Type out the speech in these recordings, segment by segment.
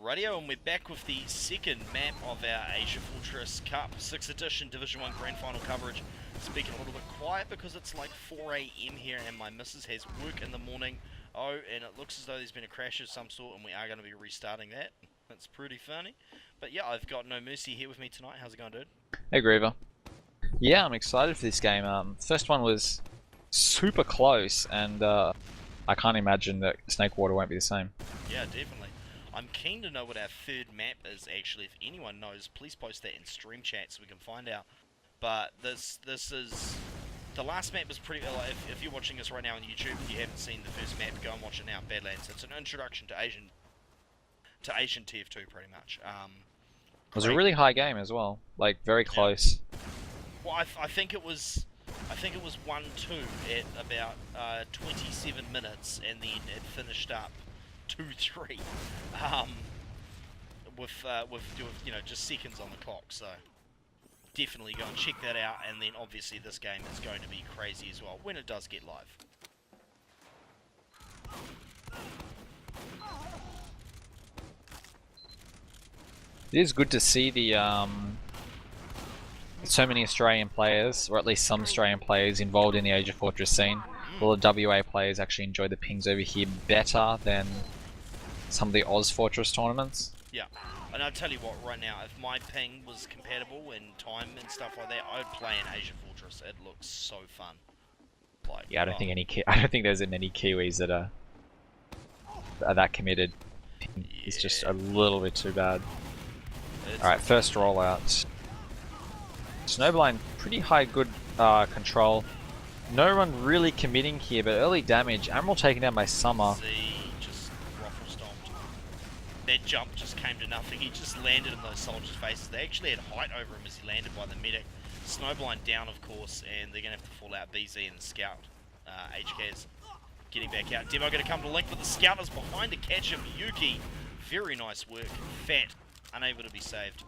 Radio, and we're back with the second map of our Asia Fortress Cup 6th edition Division 1 Grand Final coverage. Speaking a little bit quiet because it's like 4 AM here and my missus has work in the morning. Oh, and it looks as though there's been a crash of some sort and we are going to be restarting that. That's pretty funny. But yeah, I've got No Mercy here with me tonight. How's it going, dude? Hey, Griever. Yeah, I'm excited for this game. First one was super close, and I can't imagine that Snakewater won't be the same. Yeah, definitely. I'm keen to know what our third map is actually. If anyone knows, please post that in stream chat so we can find out. But this is... The last map was pretty... if you're watching this right now on YouTube and you haven't seen the first map, go and watch it now, Badlands. It's an introduction to Asian TF2 pretty much. It was a really high game as well, like very close. Well, I think it was 1-2 at about 27 minutes, and then it finished up 2-3, with you know, just seconds on the clock. So definitely go and check that out. And then obviously this game is going to be crazy as well when it does get live. It is good to see the so many Australian players, or at least some Australian players, involved in the Asia Fortress scene. All the WA players actually enjoy the pings over here better than some of the Oz Fortress tournaments. Yeah, and I'll tell you what, right now, if my ping was compatible in time and stuff like that, I'd play in Asia Fortress. It looks so fun. Like, yeah, I don't think there's many Kiwis that are that committed. Ping is just a little bit too bad. Alright, first rollout. Snowblind, pretty high good control. No one really committing here, but early damage. Admiral taken down by Summer. Just ruffle stomped. That jump just came to nothing. He just landed in those soldiers' faces. They actually had height over him as he landed by the medic. Snowblind down, of course, and they're going to have to fall out BZ and Scout. HK's getting back out. Demo going to come to link, but the Scout is behind to catch him. Yuki, very nice work. Fat, unable to be saved.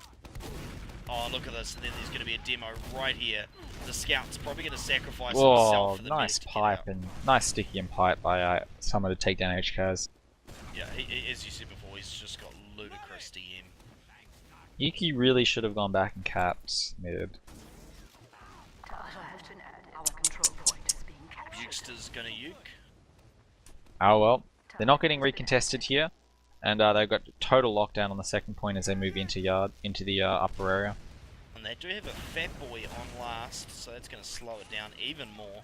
Oh, look at this, and then there's going to be a demo right here. The Scout's probably going to sacrifice himself for the nice pipe and nice sticky and pipe by someone to take down HKs. Yeah, as you said before, he's just got ludicrous DM. Yuki really should have gone back and capped mid. Yukester's going to uke. Oh well, they're not getting recontested here. And they've got total lockdown on the second point as they move into the upper area. And they do have a Fat Boy on last, so that's going to slow it down even more.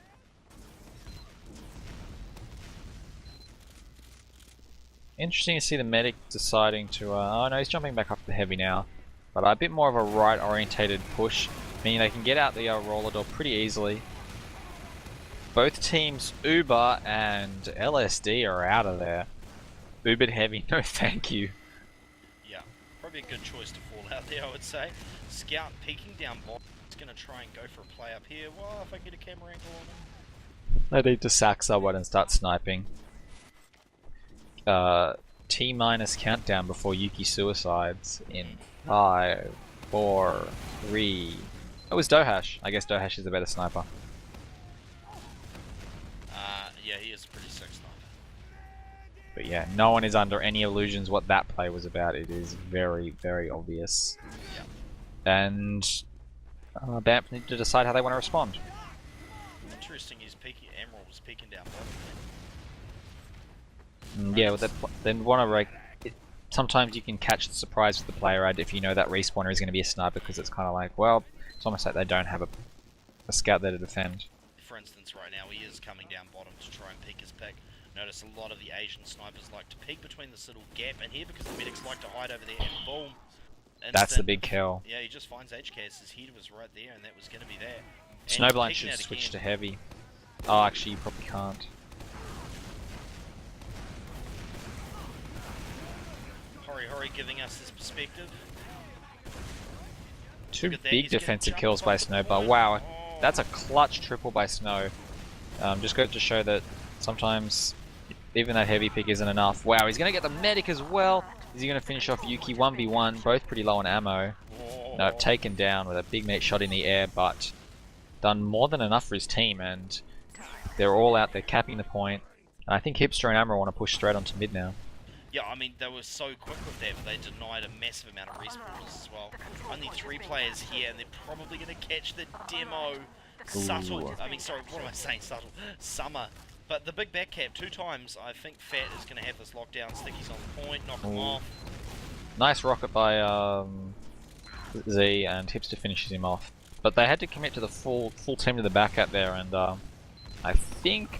Interesting to see the medic deciding to... oh no, he's jumping back up to the heavy now. But a bit more of a right-orientated push, meaning they can get out the roller door pretty easily. Both teams, Uber and LSD, are out of there. Ubered heavy, no thank you. Yeah, probably a good choice to fall out there, I would say. Scout peeking down bottom. He's going to try and go for a play up here. Well, if I get a camera angle on him. They need to sack someone and start sniping. T- countdown before Yuki suicides in 5, 4, 3... It was Dohash. I guess Dohash is a better sniper. Yeah, he is a pretty sick sniper. But yeah, no one is under any illusions what that play was about. It is very, very obvious. Yeah. And BAMF need to decide how they want to respond. Interesting, he's peeking. Emerald was peeking down bottom. Yeah, well, they want to sometimes you can catch the surprise with the player ad if you know that respawner is going to be a sniper, because it's kind of like, well, it's almost like they don't have a scout there to defend. For instance, right now he is coming down bottom to try and peek his pick. Notice a lot of the Asian snipers like to peek between this little gap in here because the medics like to hide over there, and boom. Instant. That's the big kill. Yeah, he just finds HKS. His head was right there, and that was going to be there. Snowblind should switch to heavy. Oh, actually, you probably can't. Hori giving us this perspective. Two big defensive kills by Snowball. Wow, that's a clutch triple by Snow. Just got to show that sometimes even that heavy pick isn't enough. Wow, he's going to get the medic as well. Is he going to finish off Yuki? 1v1, both pretty low on ammo. No, taken down with a big mate shot in the air, but done more than enough for his team, and they're all out there capping the point. I think Hipster and Amra want to push straight onto mid now. Yeah, I mean, they were so quick with that, but they denied a massive amount of respawners as well. Only 3 players here, and they're probably going to catch the demo. Subtle. I mean, sorry, what am I saying? Subtle. Summer. But the big back cap 2 times. I think Fat is going to have this lockdown. Sticky's on the point. Knock him off. Nice rocket by Z, and Hipster finishes him off. But they had to commit to the full team to the back cap there, and I think.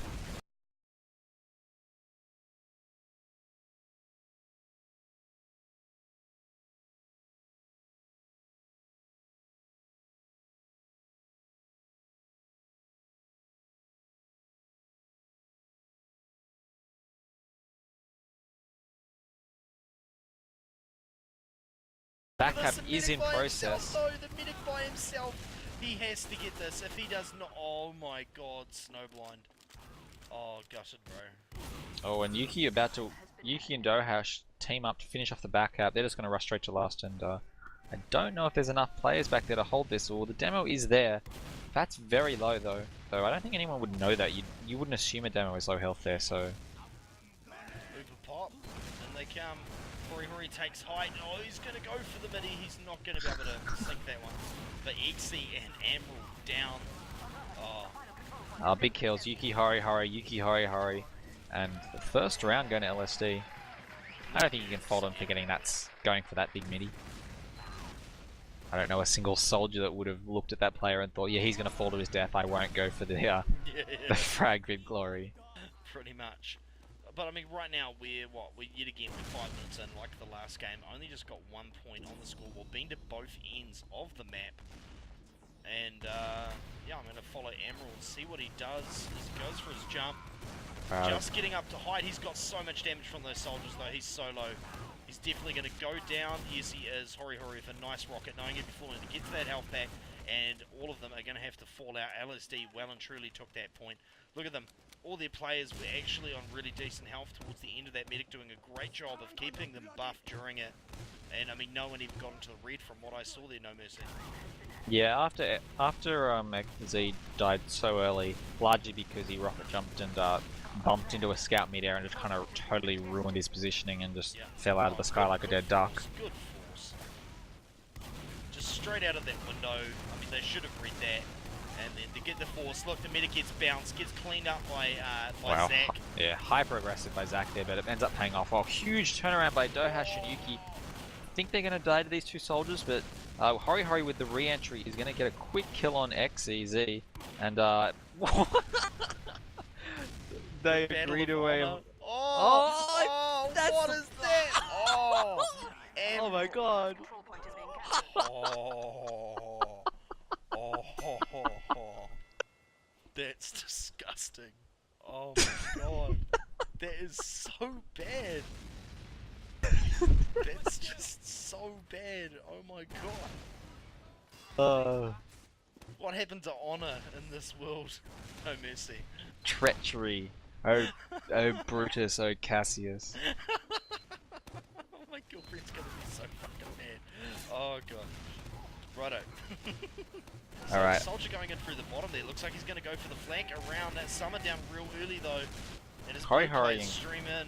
Back cap is in process. No, the medic by himself. He has to get this. If he does not, oh my god, Snowblind. Oh, gutted, bro. Oh, and Yuki and Dohash team up to finish off the back cap. They're just going to rush straight to last, and I don't know if there's enough players back there to hold this. Or the demo is there. That's very low though. So I don't think anyone would know that. You wouldn't assume a demo is low health there. So. Uber pop, and they come. Hori takes height. Oh, he's going to go for the midi. He's not going to be able to sink that one. But Exy and Emerald down. Oh. Big kills. Yuki Hori, Yuki Hori, and the first round going to LSD. I don't think you can fault him for going for that big midi. I don't know a single soldier that would have looked at that player and thought, yeah, he's going to fall to his death. I won't go for the frag vid glory. Pretty much. But I mean, right now we're yet again 5 minutes in, like the last game. Only just got 1 point on the scoreboard, been to both ends of the map. And yeah, I'm going to follow Emerald, see what he does as he goes for his jump. Just getting up to height. He's got so much damage from those soldiers though. He's so low. He's definitely going to go down. Yes, he is. Hori with a nice rocket, knowing he'd be falling to get to that health pack. And all of them are going to have to fall out. LSD well and truly took that point. Look at them. All their players were actually on really decent health towards the end of that medic, doing a great job of keeping them buffed during it. And I mean, no one even got into the red from what I saw there, no mercy. Yeah, after Z died so early, largely because he rocket jumped and bumped into a scout mid-air and just kind of totally ruined his positioning and just fell out of the sky like a dead duck. Good force. Just straight out of that window. I mean, they should have read that. And then to get the force, look, the medic gets bounced, gets cleaned up by Zach. Yeah, hyper aggressive by Zach there, but it ends up paying off. Oh, huge turnaround by Dohash and Yuki. I think they're going to die to these 2 soldiers, but Hori with the re-entry is going to get a quick kill on XEZ, and they agreed away. Oh, what is that? Oh, oh my god. That's disgusting. Oh my god. That is so bad. That's just so bad. Oh my god. What happened to honor in this world? No mercy. Treachery. Oh Brutus, oh Cassius. Oh, my girlfriend's gonna be so fucking mad. Oh god. Righto. So alright. Soldier going in through the bottom there. Looks like he's going to go for the flank around that Summer down real early though. And his players stream in.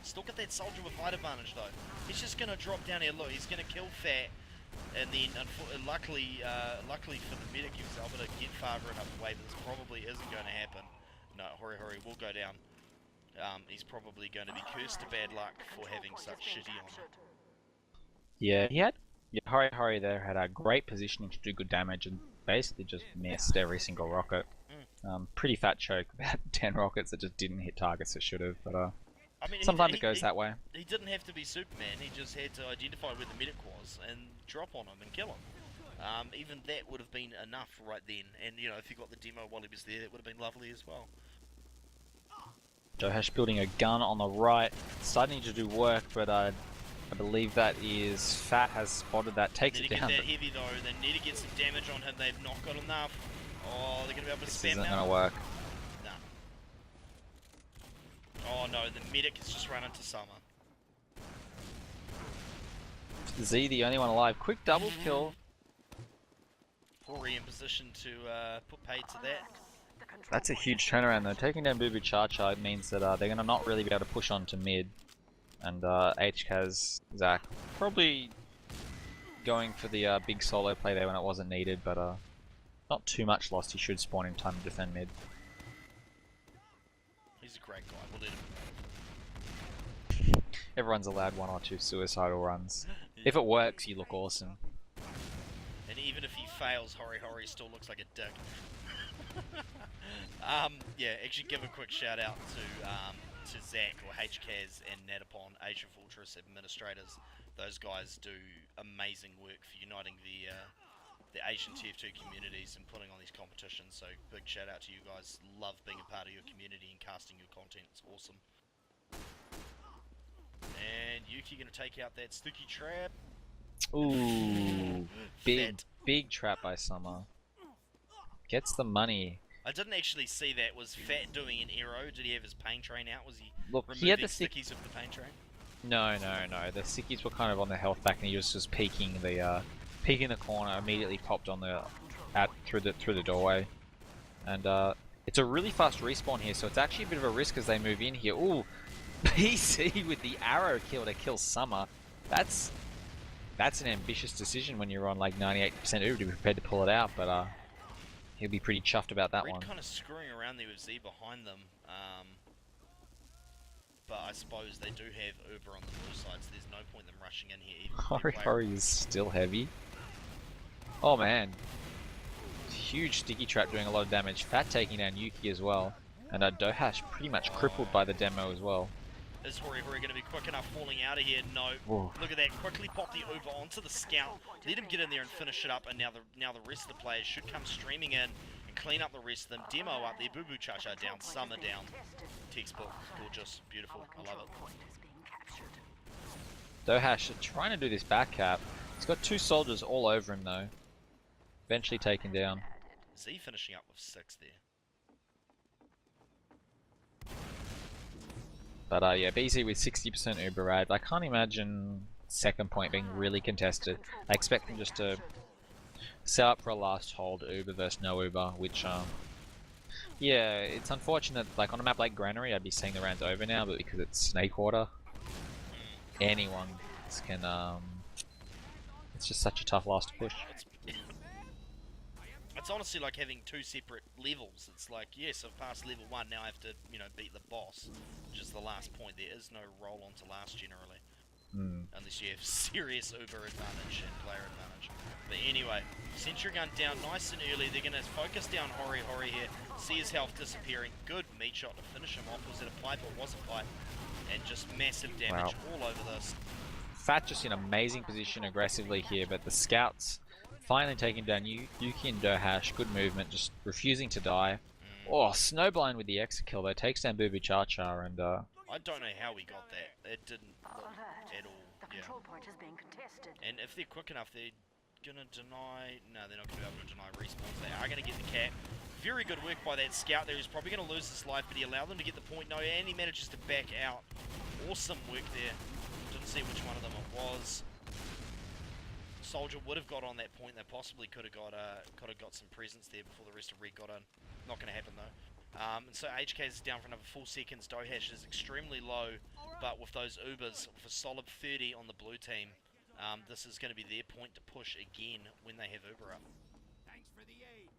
Still got that Soldier with height advantage though. He's just going to drop down here. Look, he's going to kill Fat. And then, luckily for the medic, he was able to get farther enough away, but this probably isn't going to happen. No, Hori will go down. He's probably going to be cursed to bad luck for having such shitty honor. Yeah, Hori there had a great positioning to do good damage and basically just missed every single rocket. Pretty fat choke, about 10 rockets that just didn't hit targets that should have, but I mean, sometimes it goes that way. He didn't have to be Superman, he just had to identify where the medic was and drop on him and kill him. Even that would have been enough right then, and you know, if he got the demo while he was there, that would have been lovely as well. Dohash building a gun on the right, starting to do work, but I believe that is Fat has spotted that, takes it down. Need to get that heavy though, they need to get some damage on him, they've not got enough. Oh, they're going to be able to spam now. This isn't going to work. Nah. Oh no, the medic has just run into Summer. Z the only one alive, quick double kill. Hori in position to put paid to that. That's a huge turnaround though. Taking down Boo Boo Cha Cha means that they're going to not really be able to push on to mid. And HKaz Zach probably going for the big solo play there when it wasn't needed, but not too much lost. He should spawn in time to defend mid. He's a great guy. We'll let him. Everyone's allowed 1 or 2 suicidal runs. If it works, you look awesome. And even if he fails, Hori still looks like a dick. Yeah, actually give a quick shout out to Zach or HKaz and Natapon, Asian Fortress administrators. Those guys do amazing work for uniting the Asian TF2 communities and putting on these competitions. So big shout out to you guys. Love being a part of your community and casting your content. It's awesome. And Yuki gonna take out that sticky trap. Ooh, big trap by Summer. Gets the money. I didn't actually see that. Was Fat doing an arrow? Did he have his pain train out? Was he removing he had the stickies of the pain train? No. The stickies were kind of on the health back, and he was just peeking the corner. Immediately popped on the through the doorway, and it's a really fast respawn here. So it's actually a bit of a risk as they move in here. Ooh, PC with the arrow kill to kill Summer. That's an ambitious decision when you're on like 98% Uber to be prepared to pull it out, but he'll be pretty chuffed about that one. Kind of screwing around there with Z behind them, but I suppose they do have Uber on the blue side, so there's no point in them rushing in here. Hori is still heavy. Oh man, huge sticky trap doing a lot of damage. Fat taking down Yuki as well, and Dohash pretty much crippled by the demo as well. Is Hori going to be quick enough falling out of here? No. Whoa. Look at that. Quickly pop the Uber onto the scout. Let him get in there and finish it up. And now the rest of the players should come streaming in and clean up the rest of them. Demo up there. Boo Boo Cha Cha down. Summer down. Textbook. Gorgeous. Beautiful. I love it. Dohash trying to do this back cap. He's got 2 soldiers all over him though. Eventually taken down. Z finishing up with 6 there. But yeah, BZ with 60% Uber rad. I can't imagine second point being really contested. I expect them just to set up for a last hold Uber versus no Uber, which yeah, it's unfortunate. Like on a map like Granary, I'd be saying the round's over now, but because it's Snake Water, anyone can. It's just such a tough last to push. It's honestly like having 2 separate levels. It's like, yes, I've passed level 1, now I have to, beat the boss, which is the last point. There is no roll on to last generally. Unless you have serious Uber advantage and player advantage. But anyway, Sentry Gun down nice and early. They're going to focus down Hori here. See his health disappearing. Good meat shot to finish him off. Was it a pipe or was it a pipe? And just massive damage all over this. Fat just in amazing position aggressively here, but the scouts finally taking down Yuki and Dohash. Good movement, just refusing to die. Oh, Snowblind with the exit kill though. Takes down Boo Boo Cha Cha and I don't know how we got that. It didn't look at all. And if they're quick enough, they're gonna deny. No, they're not gonna be able to deny respawns. They are gonna get the cap. Very good work by that scout there. He's probably gonna lose his life, but he allowed them to get the point. No, and he manages to back out. Awesome work there. Didn't see which one of them it was. Soldier would have got on that point. They possibly could have got some presence there before the rest of Red got in. Not going to happen though. And so HK is down for another 4 seconds. Dohash is extremely low, but with those Ubers, with a solid 30 on the blue team, this is going to be their point to push again when they have Uber up. Thanks for the aid.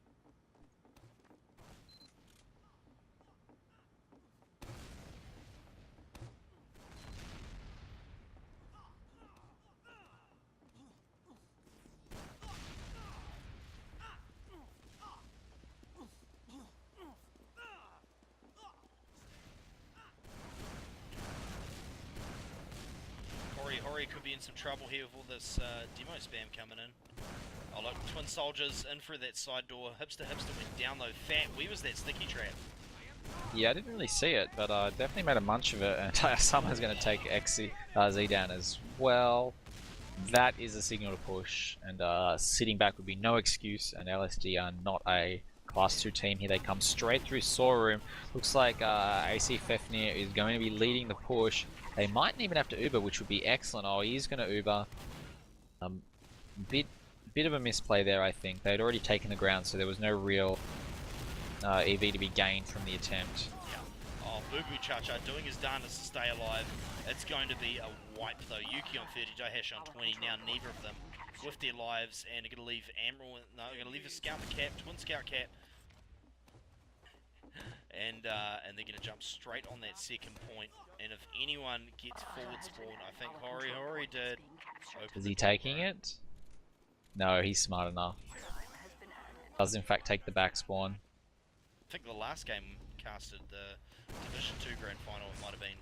Hori could be in some trouble here with all this demo spam coming in. Oh look, twin soldiers in through that side door. Hipster went down though. Fat, where was that sticky trap? Yeah, I didn't really see it, but definitely made a munch of it. And someone's going to take Z down as well. That is a signal to push, and sitting back would be no excuse. And LSD are not a Class 2 team here. They come straight through Saw Room. Looks like AC Fefnir is going to be leading the push. They mightn't even have to Uber, which would be excellent. Oh, he's going to Uber. Bit of a misplay there, I think. They'd already taken the ground, so there was no real EV to be gained from the attempt. Yeah. Oh, Boo Boo Cha-Cha doing his darndest to stay alive. It's going to be a wipe though. Yuki on 30, Dohash on 20. Now neither of them with their lives, and they're going to leave Admiral. No, they're going to leave a Scout Cap, Twin Scout Cap, and they're going to jump straight on that second point. And if anyone gets forward spawn, I think Hori did. Is he taking it? No, he's smart enough. Does in fact take the back spawn. I think the last game casted the Division 2 Grand Final, it might have been,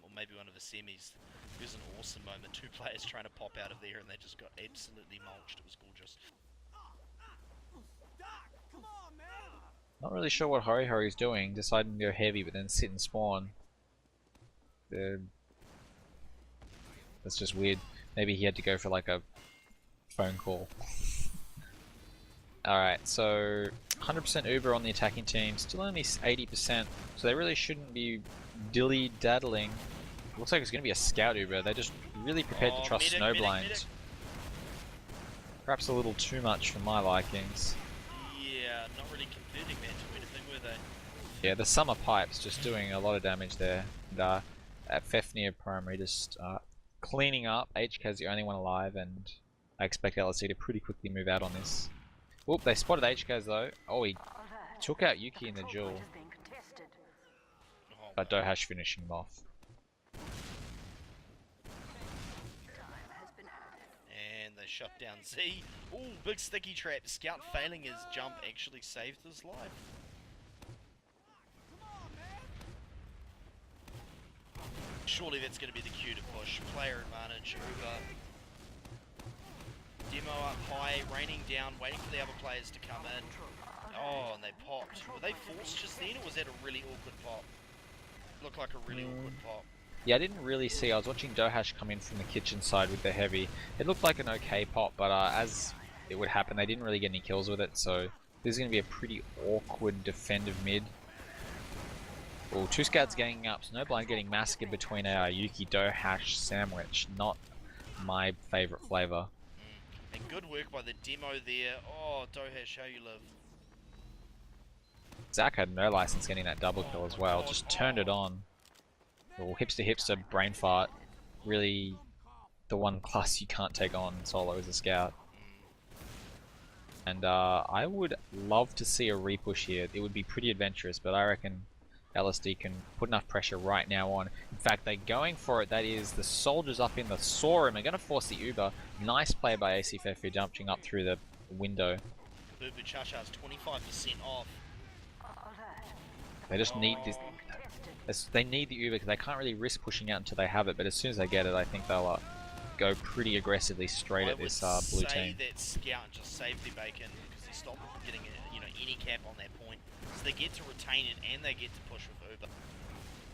or maybe one of the semis. It was an awesome moment. Two players trying to pop out of there and they just got absolutely mulched. It was gorgeous. Not really sure what Hori's doing, deciding to go heavy but then sit and spawn. That's just weird. Maybe he had to go for like a phone call. Alright, so 100% Uber on the attacking team, still only 80%, so they really shouldn't be dilly-daddling. Looks like it's going to be a scout Uber, they're just really prepared to trust Snowblind. Perhaps a little too much for my likings. Yeah, not really converting that to anything, were they? Yeah, the summer pipes just doing a lot of damage there. And at Fefnir Primary just cleaning up. HK's the only one alive, and I expect LSD to pretty quickly move out on this. Whoop, they spotted HK's though. Oh, he took out Yuki in the duel. But Dohash finishing him off. And they shut down Z. Ooh, big sticky trap. Scout failing his jump actually saved his life. Surely that's going to be the cue to push. Player advantage, Uber. Demo up high, raining down, waiting for the other players to come in. Oh, and they popped. Were they forced just then, or was that a really awkward pop? Looked like a really awkward pop. Yeah, I didn't really see. I was watching Dohash come in from the kitchen side with the heavy. It looked like an okay pop, but as it would happen, they didn't really get any kills with it, so this is going to be a pretty awkward defensive mid. Oh, two scouts ganging up. Snowblind getting massacred between a Yuki Dohash sandwich. Not my favourite flavour. And good work by the demo there. Oh, Dohash, how you live. Zach had no license getting that double kill as well. Just turned it on. Oh, hipster hipster brain fart. Really the one class you can't take on solo as a scout. And I would love to see a repush here. It would be pretty adventurous, but I reckon LSD can put enough pressure right now on. In fact, they're going for it. That is, the soldiers up in the saw room are going to force the Uber. Nice play by ACFF jumping up through the window. Boo Boo Cha-Cha is 25% off. They just need this. They need the Uber because they can't really risk pushing out until they have it. But as soon as they get it, I think they'll go pretty aggressively straight at this blue team. I would say that Scout just saved their bacon because they stopped getting any cap on that point. So they get to retain it and they get to push with Uber.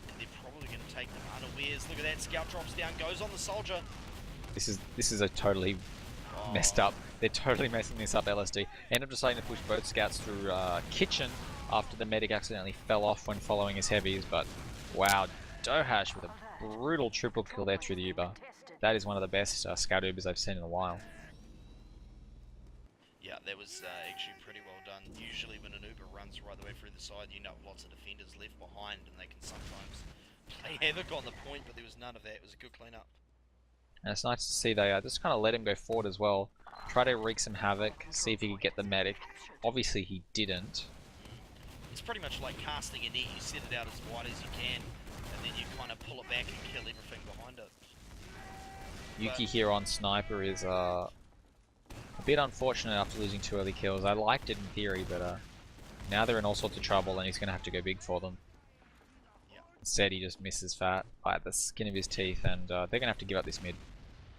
And they're probably going to take them unawares. Look at that, Scout drops down, goes on the soldier. This is a totally messed up. They're totally messing this up, LSD. End up deciding to push both scouts through kitchen after the medic accidentally fell off when following his heavies, but wow, Dohash with a brutal triple kill there through the Uber. That is one of the best scout Ubers I've seen in a while. Yeah, that was actually pretty well done. Usually when an Uber runs right the way through the side, you know lots of defenders left behind and they can sometimes play havoc on the point, but there was none of that. It was a good cleanup. And it's nice to see they just kind of let him go forward as well. Try to wreak some havoc, see if he could get the medic. Obviously he didn't. It's pretty much like casting a net. You set it out as wide as you can, and then you kind of pull it back and kill everything behind it. Yuki here on Sniper is a bit unfortunate after losing 2 early kills. I liked it in theory, but now they're in all sorts of trouble and he's going to have to go big for them. Yep. Instead he just misses Fat by the skin of his teeth, and they're going to have to give up this mid.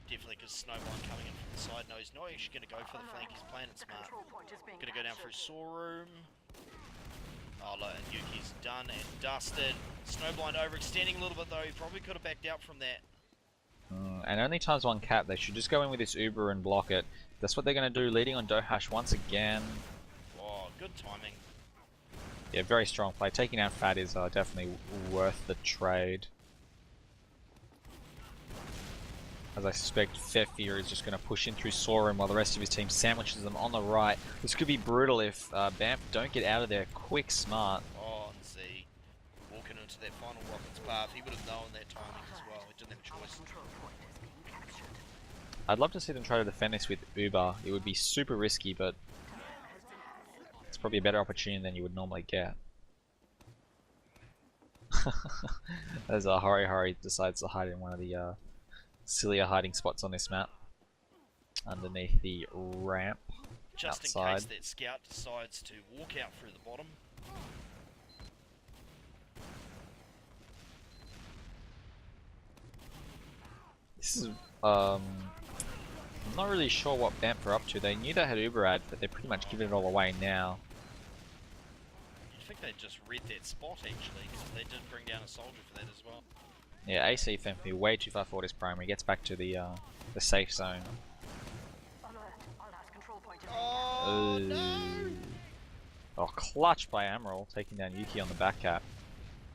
Definitely, because Snowblind coming in from the side. No, he's not actually going to go for the flank. He's playing it smart. Going to go down through Saw Room. Oh, look, and Yuki's done and dusted. Snowblind overextending a little bit though. He probably could have backed out from that. And only times 1 cap. They should just go in with this Uber and block it. That's what they're going to do, leading on Dohash once again. Oh, good timing. Yeah, very strong play. Taking out Fat is definitely worth the trade. as I suspect Fefir is just going to push in through Sorum while the rest of his team sandwiches them on the right. This could be brutal if BAMF don't get out of there quick, smart. Oh, and Z walking into that final rocket's path. He would have known that timing as well. He didn't have a choice. I'd love to see them try to defend this with Uber. It would be super risky, but it's probably a better opportunity than you would normally get. As Hari decides to hide in one of the sillier hiding spots on this map, underneath the ramp Just outside. in case that scout decides to walk out through the bottom. This is I'm not really sure what BAMF are up to. They knew they had Uber ad, but they're pretty much giving it all away now. I think they just read that spot actually, because they did bring down a soldier for that as well. Yeah, AC Femfy way too far forward his primary. Gets back to the safe zone. Oh Ooh. no! Oh, clutch by Amaral, taking down Yuki on the back cap.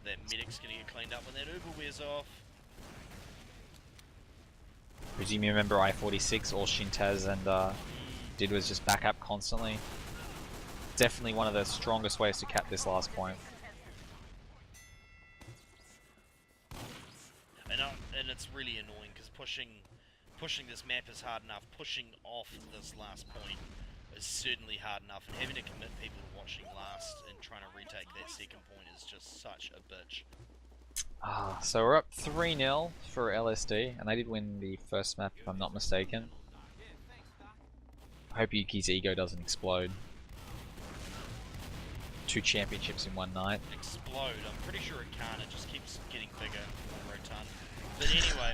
That medic's gonna get cleaned up when that Uber wears off. Presume you remember I-46, all Shintaz and did was just back up constantly. Definitely one of the strongest ways to cap this last point. And it's really annoying because pushing this map is hard enough. Pushing off this last point is certainly hard enough, and having to commit people to watching last and trying to retake that second point is just such a bitch. So we're up 3-0 for LSD, and they did win the first map if I'm not mistaken. I hope Yuki's ego doesn't explode. 2 championships in one night. Explode, I'm pretty sure it can't, it just keeps getting bigger on Rotan. But anyway,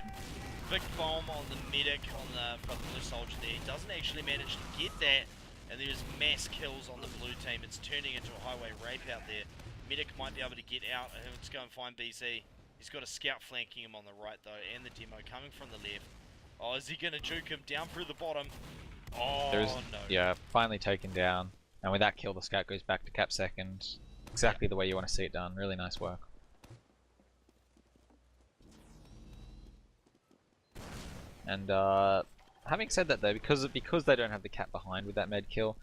big bomb on the medic on the blue soldier there. He doesn't actually manage to get that, and there's mass kills on the blue team. It's turning into a highway rape out there. Medic might be able to get out. Let's go and find BC. He's got a scout flanking him on the right though, and the demo coming from the left. Oh, is he going to juke him down through the bottom? Oh, no. Yeah, finally taken down. And with that kill, the scout goes back to cap second. Exactly the way you want to see it done. Really nice work. And having said that though, because they don't have the cap behind with that med kill,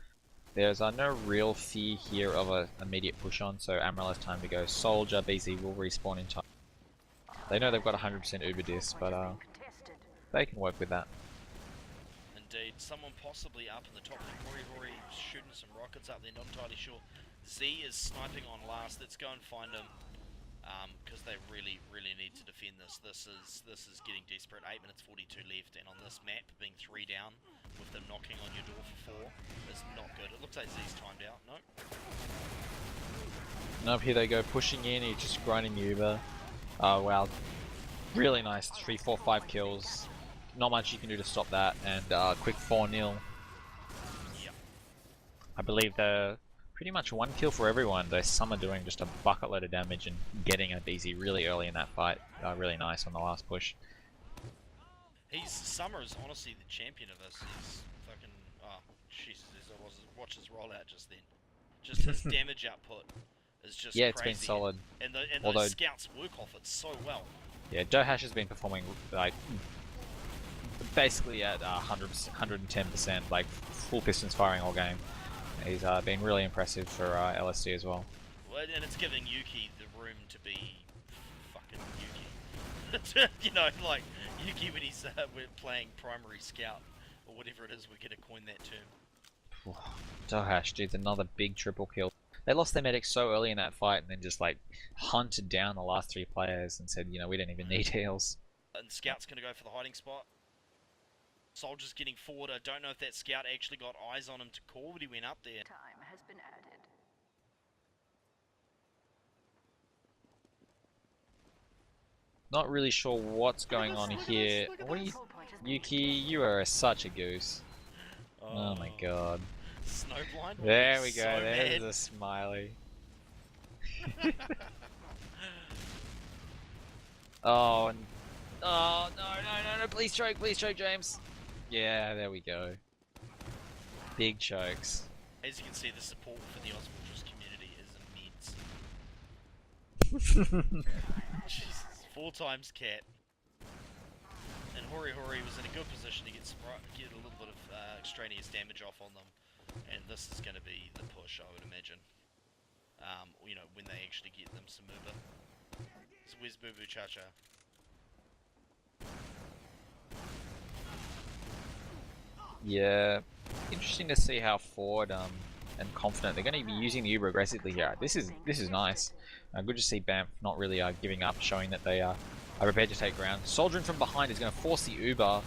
there's no real fear here of an immediate push on, so Amaral has time to go. Soldier, BZ will respawn in time. They know they've got 100% Uber dis, but they can work with that. Indeed, someone possibly up in the top of the Rory shooting some rockets up there, not entirely sure. Z is sniping on last. Let's go and find him, because they really need to defend this. This is getting desperate. 8 minutes 42 left, and on this map, being 3 down with them knocking on your door for 4 is not good. It looks like Z's timed out. Nope. Nope, here they go, pushing in. He's just grinding Uber. Oh wow, really nice. 3, 4, 5 kills. Not much you can do to stop that, and quick 4-0. Yep. I believe they're pretty much 1 kill for everyone. Some are doing just a bucket load of damage and getting a BZ really early in that fight. Really nice on the last push. Summer is honestly the champion of this. He's fucking, oh, Jesus, watch his rollout just then. Just his damage output is just yeah, crazy. it's been solid. And those scouts work off it so well. Yeah, Dohash has been performing like basically at 110%, like full pistons firing all game. He's been really impressive for LSD as well. And it's giving Yuki the room to be fucking Yuki. You know, like Yuki when he's playing primary scout or whatever it is, we're gonna coin that term. Dohash, dude, another big triple kill. They lost their medics so early in that fight and then just like hunted down the last 3 players and said, you know, we don't even need heals. And Scout's gonna go for the hiding spot. Soldier's getting forward. I don't know if that Scout actually got eyes on him to call, but he went up there. Time has been added. Not really sure what's going on here. What are you, Yuki? You are such a goose. Oh my god. Snowblind. There we go. So There's mad. a smiley. Oh, oh no! Please choke, James. Yeah, there we go. Big chokes. As you can see, the support for the Oswalders community is immense. Jesus, 4 times cat. And Hori Hori was in a good position to get a little bit of extraneous damage off on them, and this is going to be the push, I would imagine. You know, when they actually get them some Uber. So where's Boo Boo Cha Cha? Yeah, interesting to see how forward and confident they're going to be using the Uber aggressively here. This is nice. Good to see BAMF not really giving up, showing that they are prepared to take ground. Soldiering from behind is going to force the Uber.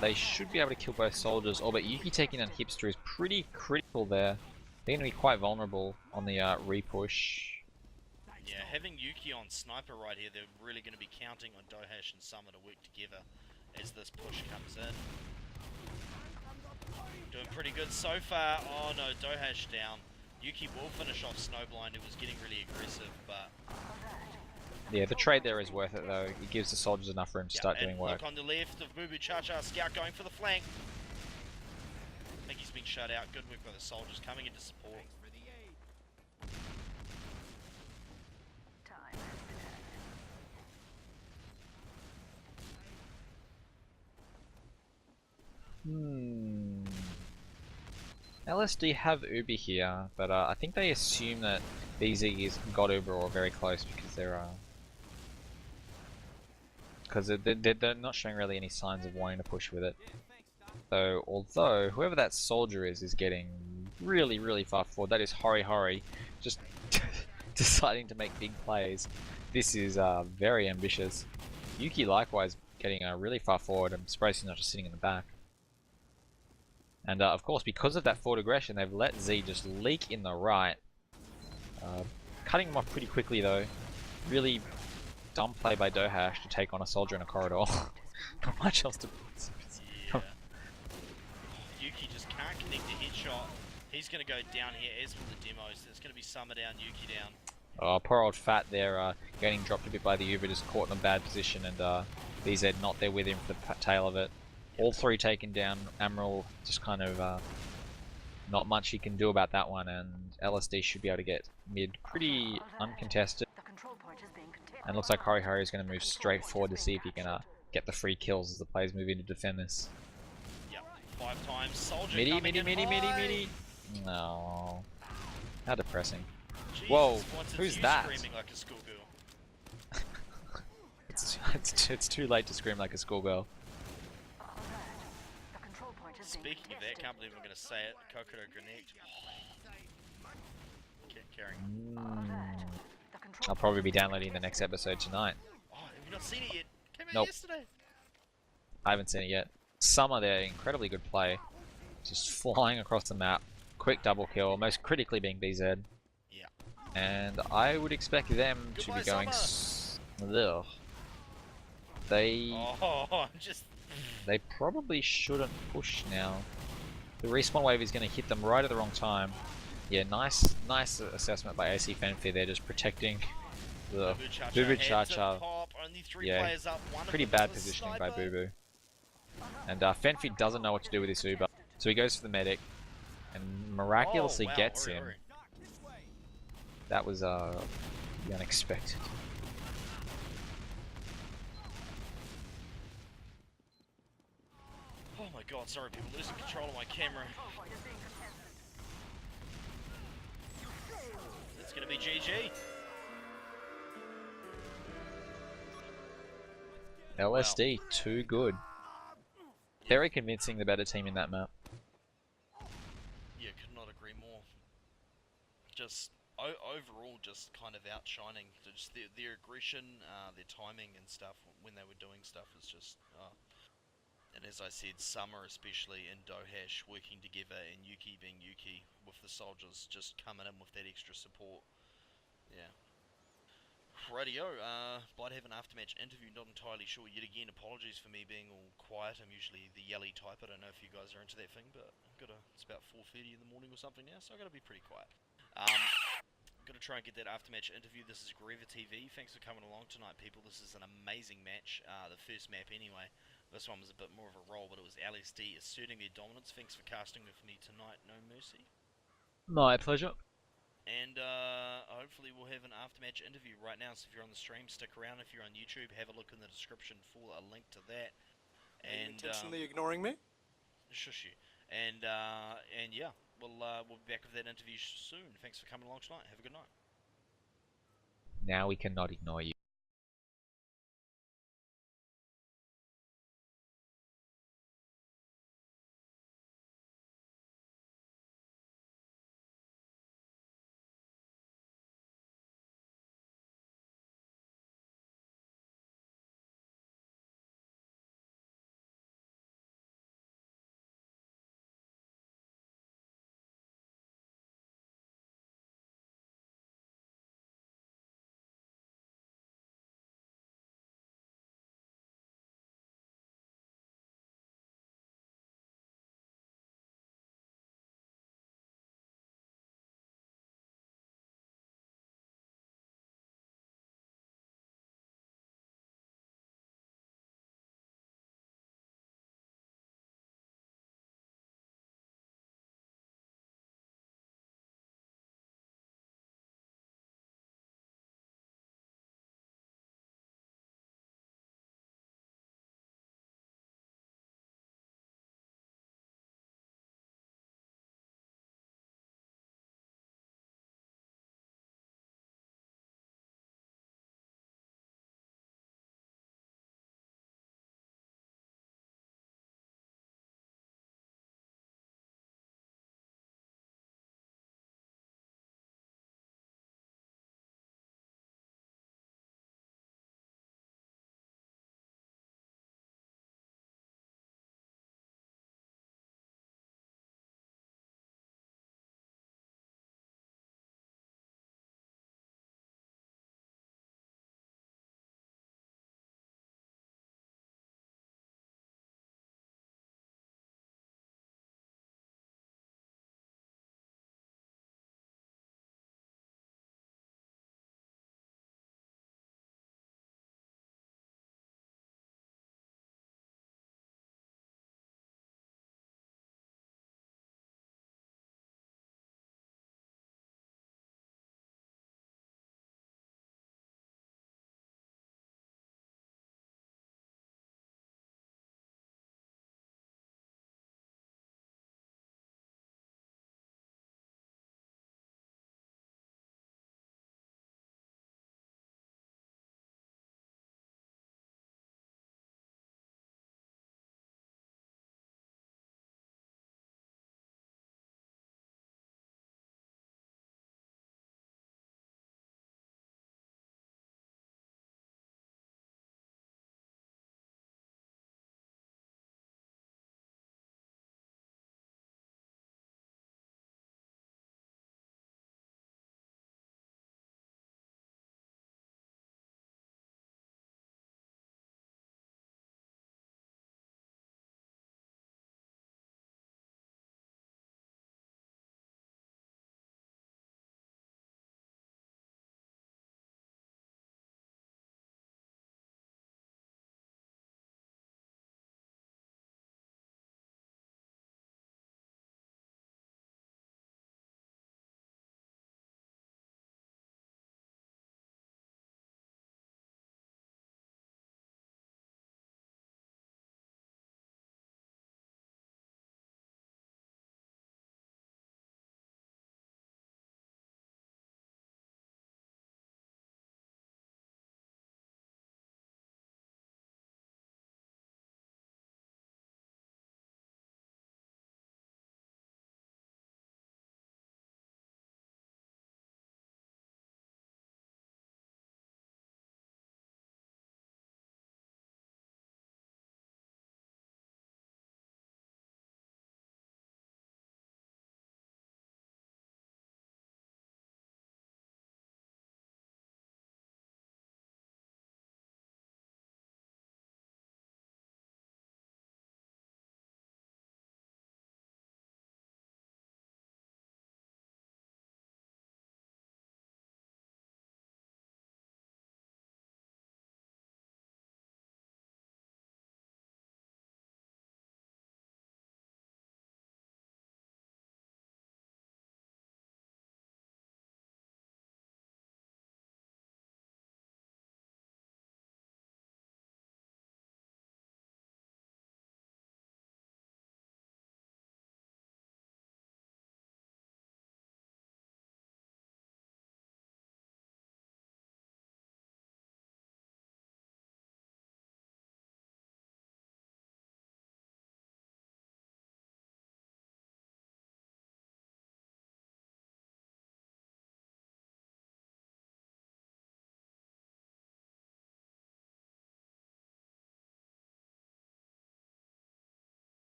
They should be able to kill both soldiers. Oh, but Yuki taking on Hipster is pretty critical there. They're going to be quite vulnerable on the repush. Yeah, having Yuki on Sniper right here, they're really going to be counting on Dohash and Summer to work together as this push comes in. Doing pretty good so far. Oh no, Dohash down. Yuki will finish off Snowblind, who was getting really aggressive, but... Yeah, the trade there is worth it though. It gives the soldiers enough room to start doing work. Look on the left of Boo Boo Cha Cha, Scout going for the flank. I think he's been shut out. Good work by the soldiers coming into support. LSD have Uber here, but I think they assume that BZ is got Uber or very close because they're not showing really any signs of wanting to push with it. So although whoever that soldier is getting really, really far forward. That is Hori Hori, just deciding to make big plays. This is very ambitious. Yuki likewise getting really far forward. I'm surprised he's not just sitting in the back. And of course, because of that forward aggression, they've let Z just leak in the right. Cutting him off pretty quickly though. Really dumb play by Dohash to take on a soldier in a corridor. Not much else to... Yeah. Yuki just can't connect the headshot. He's going to go down here as for the demos. There's going to be Summer down, Yuki down. Oh, poor old Fat there, getting dropped a bit by the Uber, just caught in a bad position, and BZ not there with him for the tail of it. All three taken down. Amaral just kind of not much he can do about that one, and LSD should be able to get mid pretty uncontested. And looks like Hori Hori is going to move straight forward to see if he can get the free kills as the players move in to defend this. Yep, 5 times. Soldier Midi, coming midi, in midi, high. midi, midi. No. How depressing. Jesus, Whoa, once who's you that? Screaming like a schoolgirl. It's too late to scream like a schoolgirl. Speaking of that, can't believe I'm going to say it. Kokoto Grenade. Carrying. I'll probably be downloading the next episode tonight. Oh, have you not seen it yet? Came out Nope. yesterday. I haven't seen it yet. Summer there, incredibly good play. Just flying across the map. Quick double kill, most critically being BZ. Yeah. And I would expect them to be going... Ugh. They probably shouldn't push now. The respawn wave is going to hit them right at the wrong time. Yeah, nice assessment by AC Fanfare there, just protecting the Boo Boo Cha Cha. Yeah, pretty bad positioning by Boo Boo. And Fanfare doesn't know what to do with this Uber, so he goes for the medic and miraculously gets him. That was the unexpected. Oh my god, sorry people, losing control of my camera. It's gonna be GG. LSD, too good. Very convincing, the better team in that map. Yeah, could not agree more. Just, overall, just kind of outshining. Just their aggression, their timing and stuff when they were doing stuff was just... And as I said, Summer especially and Dohash working together, and Yuki being Yuki with the soldiers just coming in with that extra support. Yeah. Radio, I'd have an aftermatch interview, not entirely sure yet again. Apologies for me being all quiet. I'm usually the yelly type. I don't know if you guys are into that thing, but it's about 4:30 in the morning or something now, so I've got to be pretty quiet. Gonna try and get that aftermatch interview. This is GreaverTV. Thanks for coming along tonight, people. This is an amazing match. The first map anyway. This one was a bit more of a roll, but it was LSD asserting their dominance. Thanks for casting with me tonight, No Mercy. My pleasure. And hopefully we'll have an aftermatch interview right now, so if you're on the stream, stick around. If you're on YouTube, have a look in the description for a link to that. Are you And intentionally ignoring me? shush you. And yeah, we'll be back with that interview soon. Thanks for coming along tonight. Have a good night. Now we cannot ignore you.